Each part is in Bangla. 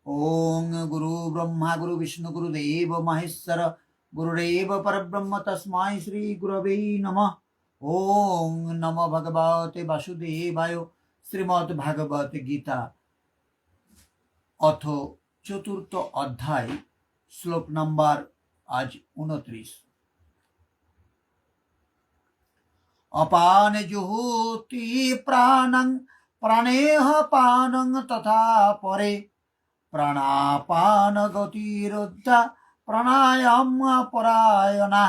ओं गुरु ब्रह्मा गुरु विष्णु गुरुदेव महेश्वर गुरुदेव परब्रह्म तस्मै श्री गुरवे नमः। ओं नमो भगवते वासुदेवाय। श्रीमद् भागवत गीता अथ चतुर्थ अध्याय श्लोक नम्बर आज 29। अपान जुहोति प्राणं प्राणेह पानं तथा परे प्राणापान गतिरुद्धा प्राणायाम परायणा।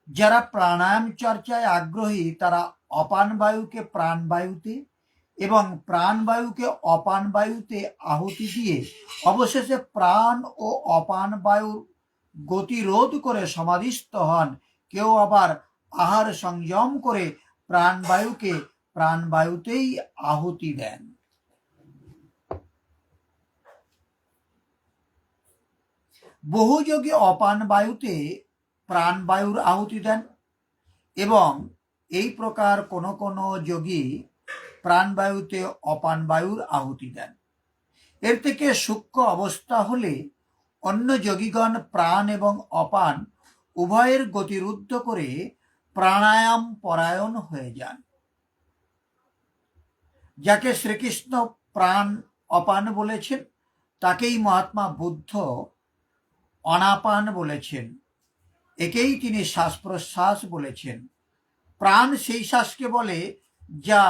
যারা প্রাণায়াম চর্চায় আগ্রহী তারা অপান বায়ুকে প্রাণবায়ুতে এবং প্রাণবায়ুকে অপান বায়ুতে আহুতি দিয়ে অবশেষে প্রাণ ও অপান বায়ুর গতিরোধ করে সমাধিস্থ হন। কেউ আবার আহার সংযম করে প্রাণবায়ুকে প্রাণবায়ুতেই আহুতি দেন। বহু যোগী অপান বায়ুতে প্রাণবায়ুর আহুতি দেন এবং এই প্রকার কোন কোন যোগী প্রাণবায়ুতে অপান বায়ুর আহুতি দেন। এর থেকে সূক্ষ্ম অবস্থা হলে অন্য যোগীগণ প্রাণ এবং অপান উভয়ের গতিরুদ্ধ করে প্রাণায়াম পরায়ণ হয়ে যান। যাকে শ্রীকৃষ্ণ প্রাণ অপান বলেছেন তাকেই মহাত্মা বুদ্ধ অনাপান বলেছেন। একেই তিনি শ্বাস প্রশ্বাস বলেছেন। প্রাণ সেই শ্বাসকে বলে যা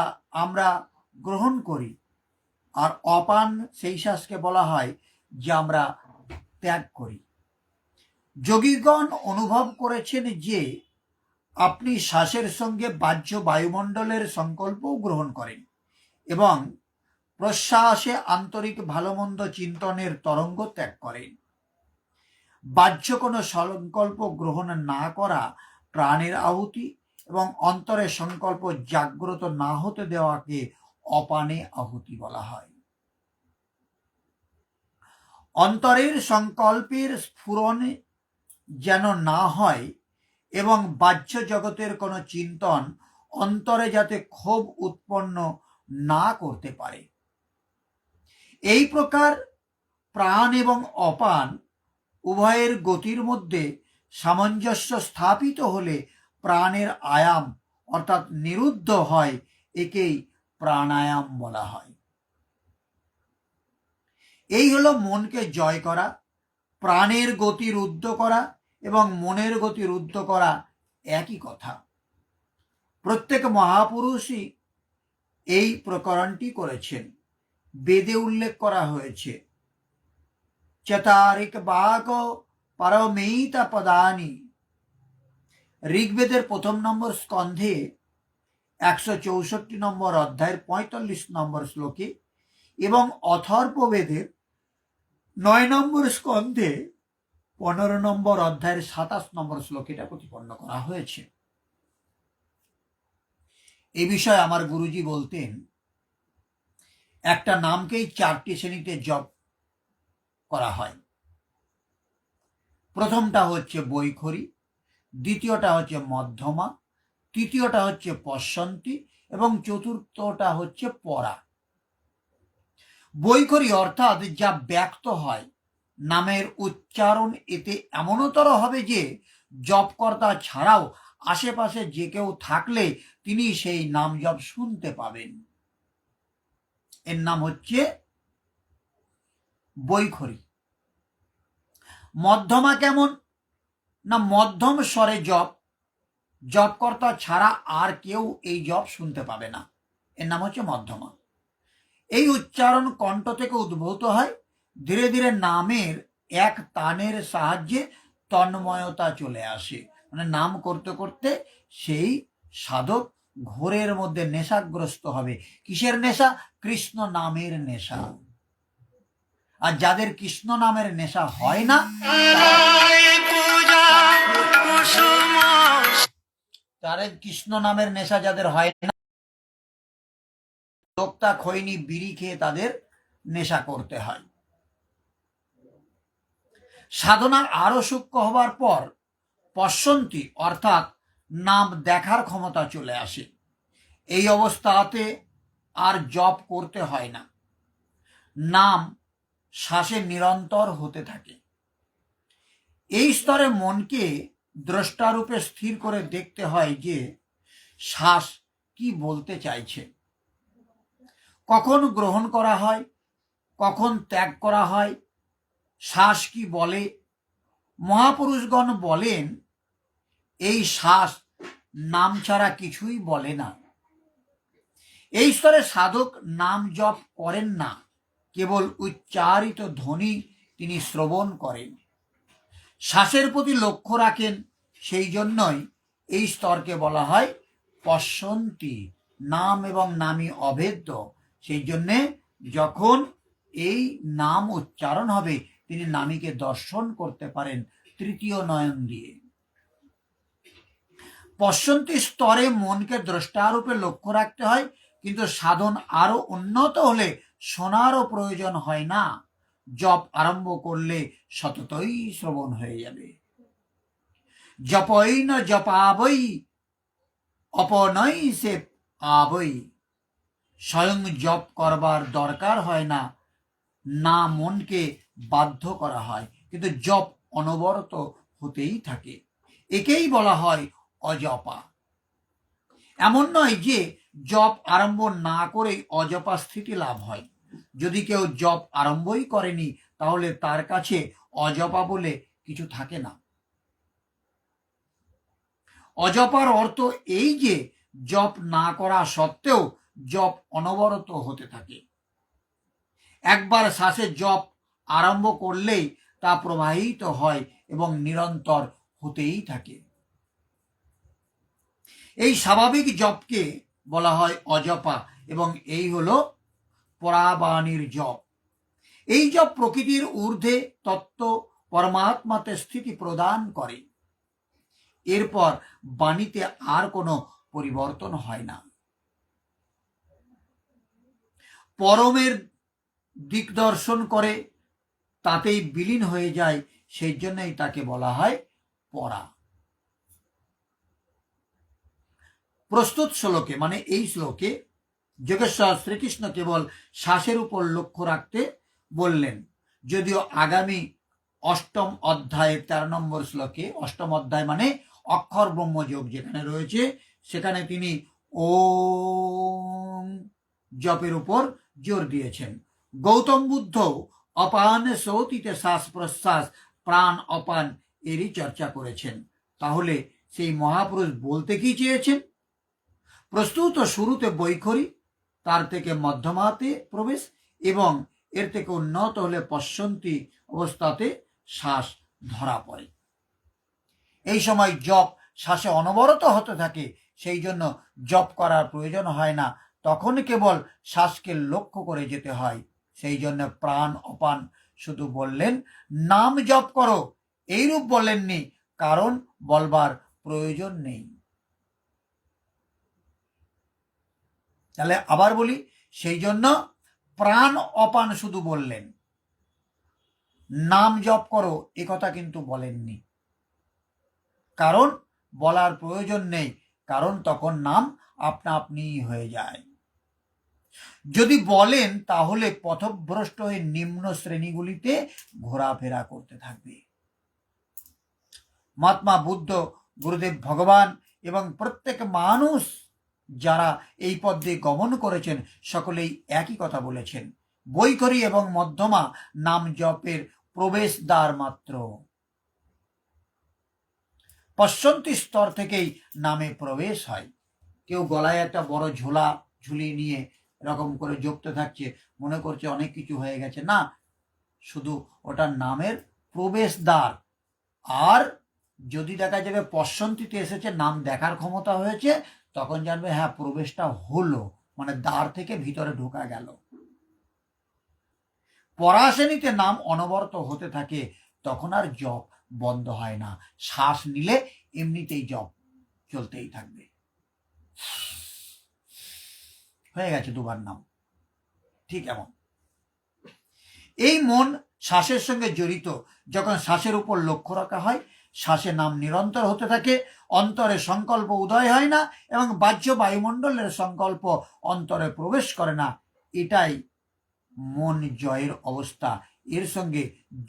আমরা গ্রহণ করি, আর অপান সেই শ্বাসকে বলা হয় যা আমরা ত্যাগ করি। যোগীগণ অনুভব করেছেন যে আপনি শ্বাসের সঙ্গে বাহ্য বায়ুমণ্ডলের সংকল্পও গ্রহণ করেন এবং প্রশ্বাসে আন্তরিক ভালো মন্দ চিন্তনের তরঙ্গ ত্যাগ করেন। বাহ্য কোনো সংকল্প গ্রহণ না করা প্রাণের আহুতি এবং অন্তরের সংকল্প জাগ্রত না হতে দেওয়াকে অপানে আহুতি বলা হয়। অন্তরের সংকল্পের স্ফুরণ যেন না হয় এবং বাহ্য জগতের কোনো চিন্তন অন্তরে যাতে ক্ষোভ উৎপন্ন না করতে পারে। এই প্রকার প্রাণ এবং অপান উভয়ের গতির মধ্যে সামঞ্জস্য স্থাপিত হলে প্রাণের আয়াম অর্থাৎ নিরুদ্ধ হয়। একেই প্রাণায়াম বলা হয়। এই হলো মনকে জয় করা, প্রাণের গতি রুদ্ধ করা এবং মনের গতি রুদ্ধ করা একই কথা। প্রত্যেক মহাপুরুষই এই প্রকরণটি করেছেন। বেদে উল্লেখ করা হয়েছে, চতারিক বাক পরমেইতা পদানি। ঋগ্বেদের 1 নম্বর স্কন্ধে 164 নম্বর অধ্যায়ের 45 নম্বর শ্লোকে এবং অথর্ববেদের 9 নম্বর স্কন্ধে 15 নম্বর অধ্যায়ের 27 নম্বর শ্লোকে এটা প্রতিপন্ন করা হয়েছে। এই বিষয়ে আমার গুরুজি বলতেন, একটা নামকেই 4টি শ্রেণীতে জপ করা হয়। প্রথমটা হচ্ছে বৈখরী, দ্বিতীয়টা হচ্ছে মধ্যমা, তৃতীয়টা হচ্ছে পশ্যন্তী এবং চতুর্থটা হচ্ছে পরা। বৈখরী অর্থাৎ যা ব্যক্ত হয়, নামের উচ্চারণ এতে এমনতর হবে যে জপকর্তা ছাড়াও আশেপাশে যে কেউ থাকলে তিনি সেই নাম জপ শুনতে পাবেন। এর নাম হচ্ছে বৈখরী। মধ্যমা কেমন না, মধ্যম স্বরে জপ, জপকর্তা ছাড়া আর কেউ এই জপ শুনতে পাবে না, এর নাম হচ্ছে মধ্যমা। এই উচ্চারণ কণ্ঠ থেকে উদ্ভূত হয়। ধীরে ধীরে নামের এক তানের সাহায্যে তন্ময়তা চলে আসে। মানে নাম করতে করতে সেই সাধক ঘোরের মধ্যে নেশাগ্রস্ত হবে। কিসের নেশা? কৃষ্ণ নামের নেশা। আর যাদের কৃষ্ণ নামের নেশা হয় না, তাদের কৃষ্ণ নামের নেশা যাদের হয় না, লোকটা খৈনি বিড়ি খেয়ে তাদের নেশা করতে হয়। সাধনা আরো সূক্ষ্ম হবার পর পশ্যন্তী অর্থাৎ নাম দেখার ক্ষমতা চলে আসে। এই অবস্থাতে আর জপ করতে হয় না, নাম শ্বাসে নিরন্তর হতে থাকে। এই স্তরে মনকে দ্রষ্টারূপে স্থির করে দেখতে হয় যে শ্বাস কি বলতে চাইছে, কখন গ্রহণ করা হয়, কখন ত্যাগ করা হয়, শ্বাস কি বলে। মহাপুরুষগণ বলেন এই শ্বাস নাম ছাড়া কিছুই বলে না। এই স্তরে সাধক নাম জপ করেন না, কেবল উচ্চারিত ধ্বনি তিনি শ্রবণ করেন, শ্বাসের প্রতি লক্ষ্য রাখেন। সেই জন্যই এই স্তরকে বলা হয় পশ্যন্তি, নাম এবং নামই অভেদ্য। সেই জন্যে যখন এই নাম উচ্চারণ হবে তিনি নামীকে দর্শন করতে পারেন তৃতীয় নয়ন দিয়ে। পশ্যন্তি স্তরে মনকে দ্রষ্টারূপে লক্ষ্য রাখতে হয়, কিন্তু সাধন আরো উন্নত হলে শোনারও প্রয়োজন হয় না, জপ আরম্ভ করলে সততই শ্রবণ হয়ে যাবে। জপই ন জপাবই অপনই সে আবই। স্বয়ং জপ করবার দরকার হয় না, না মনকে বাধ্য করা হয়, কিন্তু জপ অনবরত হতেই থাকে। একেই বলা হয় অজপা। এমন নয় যে জপ আরম্ভ না করেই অজপা স্থিতি লাভ হয়। যদি কেউ জপ আরম্ভই করেনি তাহলে তার কাছে অজপা বলে কিছু থাকে না। অজপার অর্থ এই যে জপ না করা সত্ত্বেও জপ অনবরত হতে থাকে। একবার শ্বাসে জপ আরম্ভ করলেই তা প্রবাহিত হয় এবং নিরন্তর হতেই থাকে। এই স্বাভাবিক জপকে বলা হয় অজপা এবং এই হলো পরাবাণীর জপ। এই জপ প্রকৃতির ঊর্ধ্বে তত্ত্ব পরমাত্মাতে স্থিতি প্রদান করে। এরপর বাণীতে আর কোনো পরিবর্তন হয় না, পরমের দিক দর্শন করে তাতেই বিলীন হয়ে যায়। সেই জন্যই তাকে বলা হয় পরা। প্রস্তুত শ্লোকে মানে এই শ্লোকে যোগেশ্বর শ্রীকৃষ্ণ কেবল শ্বাসের উপর লক্ষ্য রাখতে বললেন, যদিও আগামী অষ্টম অধ্যায়ের 13 নম্বর শ্লোকে, অষ্টম অধ্যায় মানে অক্ষর ব্রহ্মযোগ যেখানে রয়েছে, সেখানে তিনি ওম জপের উপর জোর দিয়েছেন। গৌতম বুদ্ধ অপান সৌতিতে শ্বাস প্রশ্বাস প্রাণ অপান এরই চর্চা করেছেন। তাহলে সেই মহাপুরুষ বলতে কি চেয়েছেন? প্রস্তুত শুরুতে বৈখরি, তার থেকে মধ্যমাতে প্রবেশ এবং এর থেকে উন্নত হলে পশ্যন্তি অবস্থাতে শ্বাস ধরা পড়ে। এই সময় জপ শ্বাসে অনবরত হতে থাকে, সেই জন্য জপ করার প্রয়োজন হয় না, তখন কেবল শ্বাসকে লক্ষ্য করে যেতে হয়। সেই জন্য প্রাণ অপান শুধু বললেন, নাম জপ করো এইরূপ বলেননি, কারণ বলবার প্রয়োজন নেই। তাহলে আবার বলি, সেই জন্য প্রাণ অপান শুধু বললেন, নাম জপ করো এ কথা কিন্তু বলেননি, কারণ বলার প্রয়োজন নেই, কারণ তখন নাম আপনা আপনি হয়ে যায়। যদি বলেন তাহলে পথভ্রষ্ট হয়ে নিম্ন শ্রেণীগুলিতে ঘোরাফেরা করতে থাকবে। মহাত্মা বুদ্ধ, গুরুদেব ভগবান এবং প্রত্যেক মানুষ যারা এই পথ দিয়ে গমন করেছেন সকলেই একই কথা বলেছেন, বৈখরি এবং মধ্যমা নাম জপের প্রবেশ দ্বার মাত্র। পশ্যন্তি স্তর থেকেই নামে প্রবেশ হয়। কেউ গলায় একটা বড় ঝোলা ঝুলিয়ে নিয়ে এরকম করে জপতে থাকছে, মনে করছে অনেক কিছু হয়ে গেছে, না, শুধু ওটা নামের প্রবেশ দ্বার। আর যদি দেখা যাবে পশ্যন্তিতে এসেছে, নাম দেখার ক্ষমতা হয়েছে, তখন জানবে হ্যাঁ প্রবেশটা হলো, মানে দ্বার থেকে ভিতরে ঢোকা গেল। পরাশ্রেণীতে নাম অনবরত হতে থাকে, তখন আর জপ বন্ধ হয় না, শ্বাস নিলে এমনিতেই জপ চলতেই থাকবে। হয়ে গেছে দুবার নাম, ঠিক এমন। এই মন শ্বাসের সঙ্গে জড়িত, যখন শ্বাসের উপর লক্ষ্য রাখা হয় শ্বাসে নাম নিরন্তর হতে থাকে, অন্তরে সংকল্প উদয় হয় না এবং বাহ্য বায়ুমণ্ডলের সংকল্প অন্তরে প্রবেশ করে না। এটাই মন জয়ের অবস্থা। এর সঙ্গে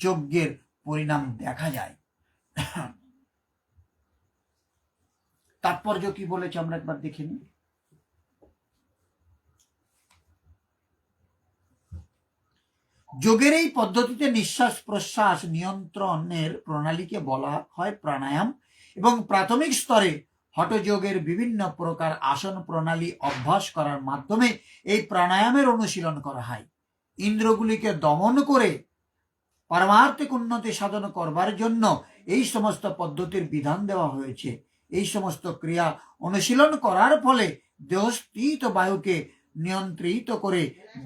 যজ্ঞের পরিণাম দেখা যায়। তাৎপর্য কি বলেছে আমরা একবার দেখে নিই। যোগের এই পদ্ধতিতে নিঃশ্বাস প্রশ্বাস নিয়ন্ত্রণের প্রণালীকে বলা হয় প্রাণায়াম এবং প্রাথমিক স্তরে হঠযোগের বিভিন্ন প্রকার আসন প্রণালী অভ্যাস করার মাধ্যমে এই প্রাণায়ামের অনুশীলন করা হয়। ইন্দ্রগুলিকে দমন করে পারমার্থিক উন্নতি সাধন করবার জন্য এই সমস্ত পদ্ধতির বিধান দেওয়া হয়েছে। এই সমস্ত ক্রিয়া অনুশীলন করার ফলে দেহস্থিত বায়ুকে নিয়ন্ত্রিত করে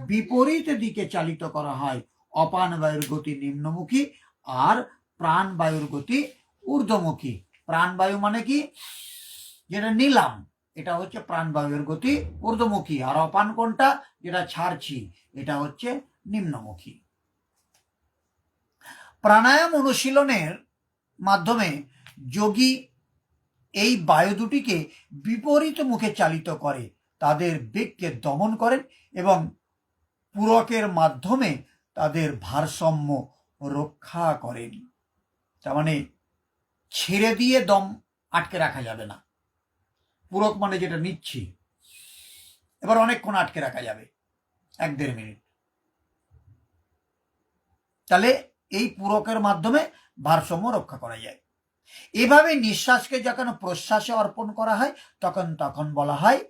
বিপরীত দিকে চালিত করা হয়। অপান বায়ুর গতি নিম্নমুখী আর প্রাণ বায়ুর গতি ঊর্ধ্বমুখী। প্রাণবায়ু মানে কি, যেটা নিলাম, এটা হচ্ছে প্রাণবায়ুর গতি ঊর্ধ্বমুখী, আর অপান কোনটা, যেটা ছাড়ছি, এটা হচ্ছে নিম্নমুখী। প্রাণায়াম অনুশীলনের মাধ্যমে যোগী এই বায়ু দুটিকে বিপরীত মুখে চালিত করে, তাদের বেগকে দমন করেন এবং পূরকের মাধ্যমে তাদের ভারসাম্য রক্ষা করেন। তার মানে ছেড়ে দিয়ে দম আটকে রাখা যাবে না। পূরক মানে যেটা নিচ্ছি, এবার অনেকক্ষণ আটকে রাখা যাবে, 1-1.5 মিনিট। তাহলে এই পূরকের মাধ্যমে ভারসাম্য রক্ষা করা যায়। এভাবে নিঃশ্বাসকে যখন প্রশ্বাসে অর্পণ করা হয় তখন বলা হয়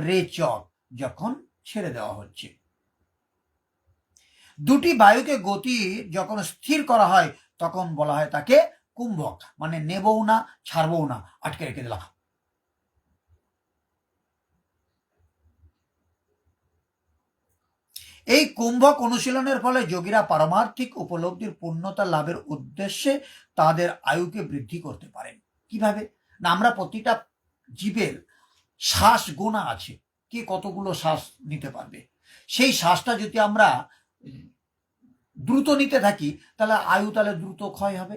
রেচক, যখন ছেড়ে দেওয়া হচ্ছে। দুটি বায়ুকে গতি যখন স্থির করা হয় তখন বলা হয় তাকে কুম্ভক, মানে নেবও না ছাড়বও না, আটকে রেখে দিলাম। এই কুম্ভক অনুশীলনের ফলে যোগীরা পারমার্থিক উপলব্ধির পূর্ণতা লাভের উদ্দেশ্যে তাদের আয়ুকে বৃদ্ধি করতে পারেন। কিভাবে না, আমরা প্রতিটা জীবের শ্বাস গোনা আছে, কে কতগুলো শ্বাস নিতে পারবে। সেই শ্বাসটা যদি আমরা দ্রুত নিতে থাকি তাহলে আয়ু তাহলে দ্রুত ক্ষয় হবে।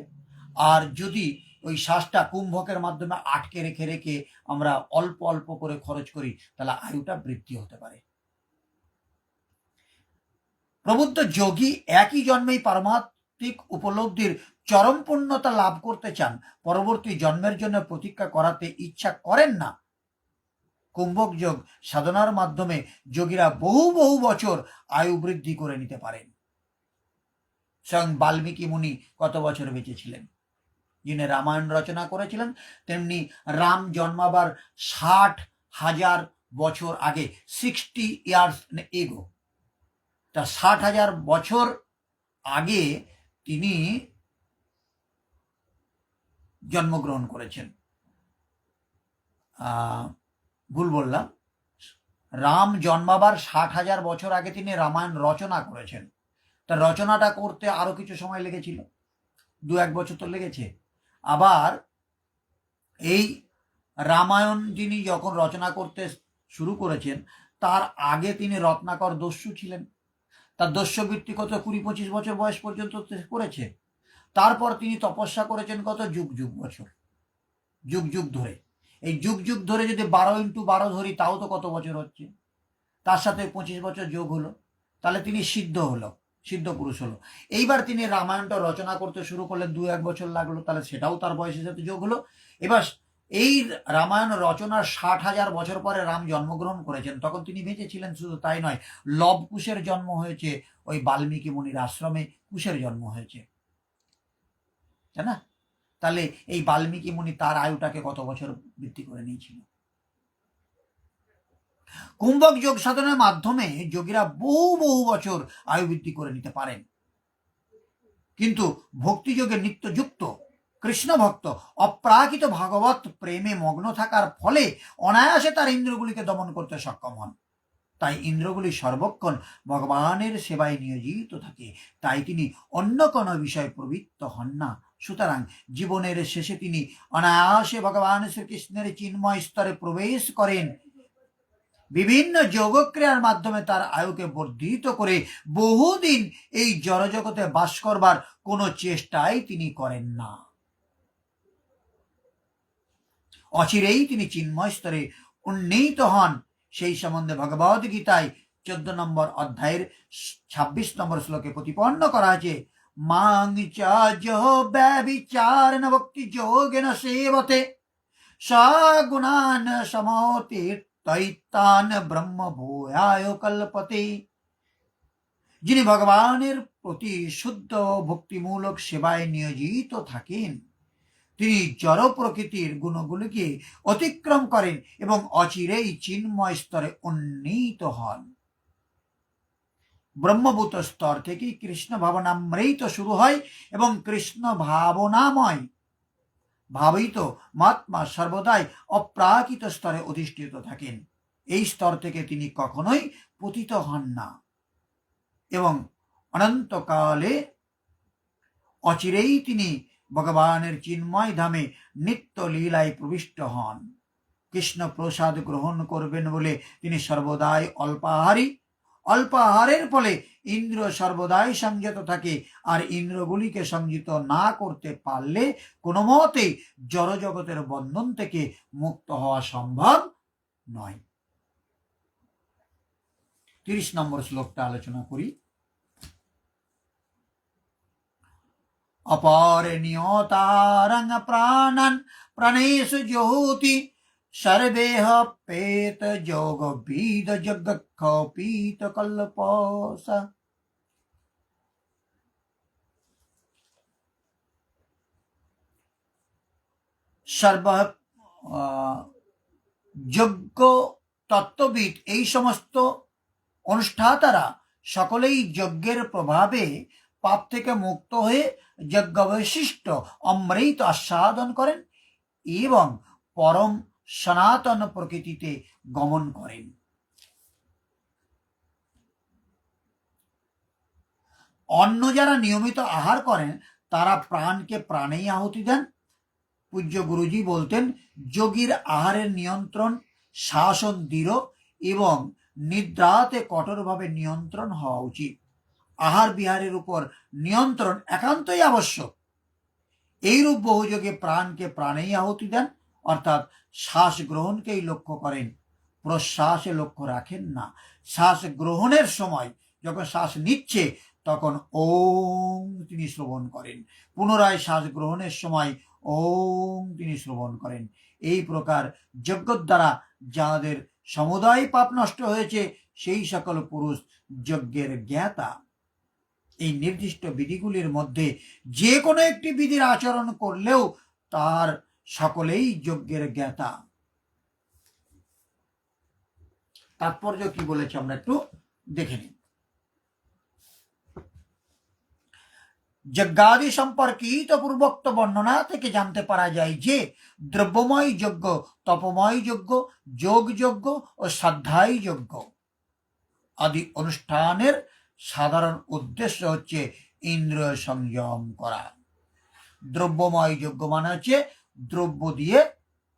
আর যদি ওই শ্বাসটা কুম্ভকের মাধ্যমে আটকে রেখে রেখে আমরা অল্প অল্প করে খরচ করি তাহলে আয়ুটা বৃদ্ধি হতে পারে। প্রবুদ্ধ যোগী একই জন্মেই পারমার্থিক উপলব্ধির চরম পূর্ণতা লাভ করতে চান, পরবর্তী জন্মের জন্য প্রতীক্ষা করাতে ইচ্ছা করেন না। কুম্ভক যোগ সাধনার মাধ্যমে যোগীরা বহু বহু বছর আয়ু বৃদ্ধি করে নিতে পারেন। স্বয়ং বাল্মীকি মুনি কত বছর বেঁচেছিলেন? যিনি রামায়ণ রচনা করেছিলেন তেমনি রাম জন্মাবার 60,000 বছর আগে, 60 years এগো, তা 60,000 বছর আগে তিনি জন্মগ্রহণ করেছেন। ভুল বললাম, রাম জন্মাবার 60,000 বছর আগে তিনি রামায়ণ রচনা করেছেন। তা রচনাটা করতে আরো কিছু সময় লেগেছিল, 2-1 বছর তো লেগেছে। আবার এই রামায়ণ যিনি যখন রচনা করতে শুরু করেছেন তার আগে তিনি রত্নাকর দস্যু ছিলেন, তার দস্যুবৃত্তি কত 20-25 বছর বয়স পর্যন্ত করেছে। তারপর তিনি তপস্যা করেছেন কত যুগ যুগ বছর, যুগ যুগ ধরে। এই যুগ যুগ ধরে যদি 12x12 ধরি তাও তো কত বছর হচ্ছে, তার সাথে 25 বছর যোগ হলো, তাহলে তিনি সিদ্ধ পুরুষ হলো। এইবার তিনি রামায়ণটা রচনা করতে শুরু করলেন, 2-1 বছর লাগলো, তাহলে সেটাও তার বয়সের সাথে যোগ হলো। এবার এই রামায়ণ রচনার 60,000 বছর পরে রাম জন্মগ্রহণ করেছেন, তখন তিনি বেঁচে ছিলেন। শুধু তাই নয়, লব কুশের জন্ম হয়েছে ওই বাল্মীকি মুনির আশ্রমে, কুশের জন্ম হয়েছে, তাই না? তাহলে এই বাল্মীকি মুনি তার আয়ুটাকে কত বছর বৃদ্ধি করে নিয়েছিল। কুম্ভক যোগ সাধনের মাধ্যমে যোগীরা বহু বহু বছর আয়ু বৃদ্ধি করে নিতে পারেন। কিন্তু ভক্তিযোগে নিত্যযুক্ত কৃষ্ণ ভক্ত অপ্রাকৃত ভাগবত প্রেমে মগ্ন থাকার ফলে অনায়াসে তার ইন্দ্রগুলিকে দমন করতে সক্ষম হন। তাই ইন্দ্রগুলি সর্বক্ষণ ভগবানের সেবায় নিয়োজিত থাকে, তাই তিনি অন্য কোনো বিষয়ে প্রবৃত্ত হন না। সুতরাং জীবনের শেষে তিনি অনায়াসে ভগবান শ্রীকৃষ্ণের চিন্ময় স্তরে প্রবেশ করেন। বিভিন্ন যোগক্রিয়ার মাধ্যমে তার আয়ুকে বর্ধিত করে বহুদিন এই জড়জগতে বাস করবার কোনো চেষ্টাই তিনি করেন না। অচিরেই তিনি চিন্ময় স্তরে উন্নীত হন। সেই সম্বন্ধে ভগবদ গীতায় 14 নম্বর অধ্যায়ের 26 নম্বর শ্লোকে প্রতিপন্ন করা আছে, মাং চ যো ব্যভিচারেণ ভক্তি যোগেন সেবতে সগুণান সমতীর্থৈতান ব্রহ্ম ভূয়ায় কল্পতে। যিনি ভগবানের প্রতি শুদ্ধ ভক্তিমূলক সেবায় নিয়োজিত থাকেন, তিনি জড় প্রকৃতির গুণগুলিকে অতিক্রম করেন এবং অচিরেই চিন্ময় স্তরে উন্নীত হন। ব্রহ্মভূত স্তর থেকেই কৃষ্ণ ভাবনামৃত শুরু হয় এবং কৃষ্ণ ভাবনাময় ভাবিত মহাত্মা সর্বদাই অপ্রাকৃত স্তরে অধিষ্ঠিত থাকেন। এই স্তর থেকে তিনি কখনোই পতিত হন না এবং অনন্তকালে অচিরেই তিনি ভগবানের চিন্ময় ধামে নিত্য লীলায় প্রবিষ্ট হন। কৃষ্ণ প্রসাদ গ্রহণ করবেন বলে তিনি সর্বদাই অল্পাহারী। অল্পাহারের ফলে ইন্দ্র সর্বদাই সংযত থাকে, আর ইন্দ্রগুলিকে সংযত না করতে পারলে কোনো মতেই জড়জগতের বন্ধন থেকে মুক্ত হওয়া সম্ভব নয়। 30 নম্বর শ্লোকটা আলোচনা করি। অপর নিয়তারং প্রাণান প্রাণেষু জ্যোতি সর্বেহ পেত যোগ বিদ জগৎপীত কল্পস। সর্ব যোগ্য তত্ত্ববিদ এই সমস্ত অনুষ্ঠাতারা সকলেই যজ্ঞের প্রভাবে পাপ থেকে মুক্ত হয়ে যজ্ঞ বৈশিষ্ট্য অমৃত আস্বাদন করেন এবং পরম সনাতন প্রকৃতিতে গমন করেন। অন্য যারা নিয়মিত আহার করেন তারা প্রাণকে প্রাণেই আহুতি দেন। পূজ্য গুরুজি বলতেন, যোগীর আহারের নিয়ন্ত্রণ শাসন দৃঢ় এবং নিদ্রাতে কঠোরভাবে নিয়ন্ত্রণ হওয়া উচিত। আহার বিহারের উপর নিয়ন্ত্রণ একান্তই আবশ্যক। এইরূপ বহুযোগে প্রাণকে প্রাণেই আহুতি দেন, অর্থাৎ শ্বাস গ্রহণকেই লক্ষ্য করেন, প্রশ্বাসে লক্ষ্য রাখেন না। শ্বাস গ্রহণের সময় যখন শ্বাস নিচ্ছে তখন ওম তিনি শ্রবণ করেন, পুনরায় শ্বাস গ্রহণের সময় ওম তিনি শ্রবণ করেন। এই প্রকার যজ্ঞের দ্বারা যাদের সমুদয় পাপ নষ্ট হয়েছে সেই সকল পুরুষ যজ্ঞের জ্ঞাতা। এই নির্দিষ্ট বিধিগুলির মধ্যে যে কোনো একটি বিধির আচরণ করলেও তার সকলেই যজ্ঞের জ্ঞাতা। তাৎপর্য কি বলেছে আমরা একটু দেখে নিই। যজ্ঞাদি সম্পর্কিত পূর্বোক্ত বর্ণনা থেকে জানতে পারা যায় যে দ্রব্যময় যজ্ঞ, তপময় যজ্ঞ, যোগ যজ্ঞ ও শ্রদ্ধায় যজ্ঞ আদি অনুষ্ঠানের সাধারণ উদ্দেশ্য হচ্ছে ইন্দ্রিয় সংযম করা। দ্রব্যময় যজ্ঞ মানে হচ্ছে দ্রব্য দিয়ে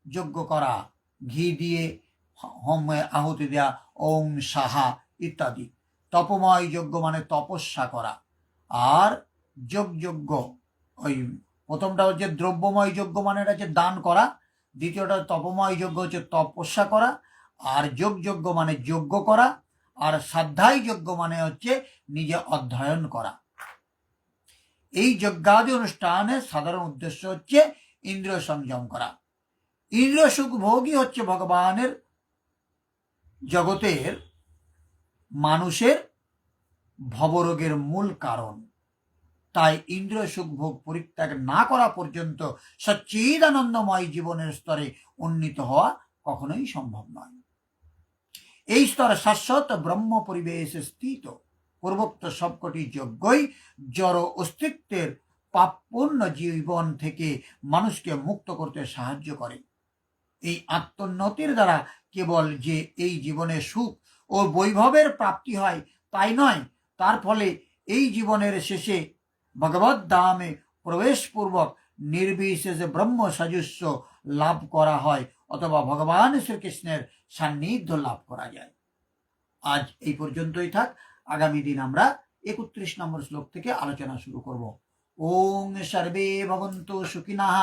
যজ্ঞ করা, ঘি দিয়ে হোমে আহুতি দেয়া, ওম সাহা ইত্যাদি। তপময় যজ্ঞ মানে তপস্যা করা। আর যজ্ঞ ওই প্রথমটা হচ্ছে দ্রব্যময় যজ্ঞ মানে এটা হচ্ছে দান করা, দ্বিতীয়টা তপময় যজ্ঞ হচ্ছে তপস্যা করা, আর যজ্ঞ মানে যজ্ঞ করা, আর শ্রদ্ধায় যজ্ঞ মানে হচ্ছে নিজে অধ্যয়ন করা। এই যজ্ঞাদি অনুষ্ঠানের সাধারণ উদ্দেশ্য হচ্ছে ইন্দ্রিয় সংযম করা। ইন্দ্রিয় সুখ ভোগই হচ্ছে ভগবানের জগতের মানুষের ভবরোগের মূল কারণ। তাই ইন্দ্রিয় সুখ ভোগ পরিত্যাগ না করা পর্যন্ত সচ্চিদানন্দময় জীবনের স্তরে উন্নীত হওয়া কখনোই সম্ভব নয়। এই স্তরে শাশ্বত ব্রহ্ম পরিবেশে স্থিত পূর্বোক্ত সবকটি যজ্ঞই জড় অস্তিত্বের পাপপূর্ণ জীবন থেকে মানুষকে মুক্ত করতে সাহায্য করে। এই আত্মোন্নতির দ্বারা কেবল যে এই জীবনে সুখ ও বৈভবের প্রাপ্তি হয় তাই নয়, তার ফলে এই জীবনের শেষে ভগবদ ধামে প্রবেশপূর্বক নির্বিশেষে ব্রহ্ম সাজস্য লাভ করা হয় অথবা ভগবান শ্রীকৃষ্ণের সান্নিধ্য লাভ করা যায়। আজ এই পর্যন্তই থাক। আগামী দিন আমরা 31 নম্বর শ্লোক থেকে আলোচনা শুরু করব। ওং সর্বে ভবন্তু সুখিনঃ,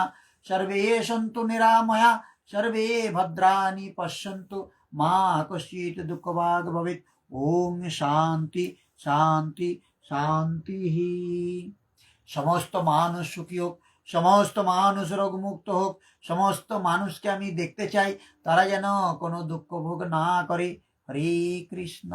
সর্বে সন্তু নিরাময়া, सर्वे भद्राणि पश्यन्तु मा कश्चित् दुःखभाग् भवेत्। ओम शांति शांति शांति। সমস্ত মানুষ সুখী হোক, সমস্ত মানুষ রোগমুক্ত হোক, সমস্ত মানুষকে আমি দেখতে চাই তারা যেন কোনো দুঃখ ভোগ না করে। হরে কৃষ্ণ।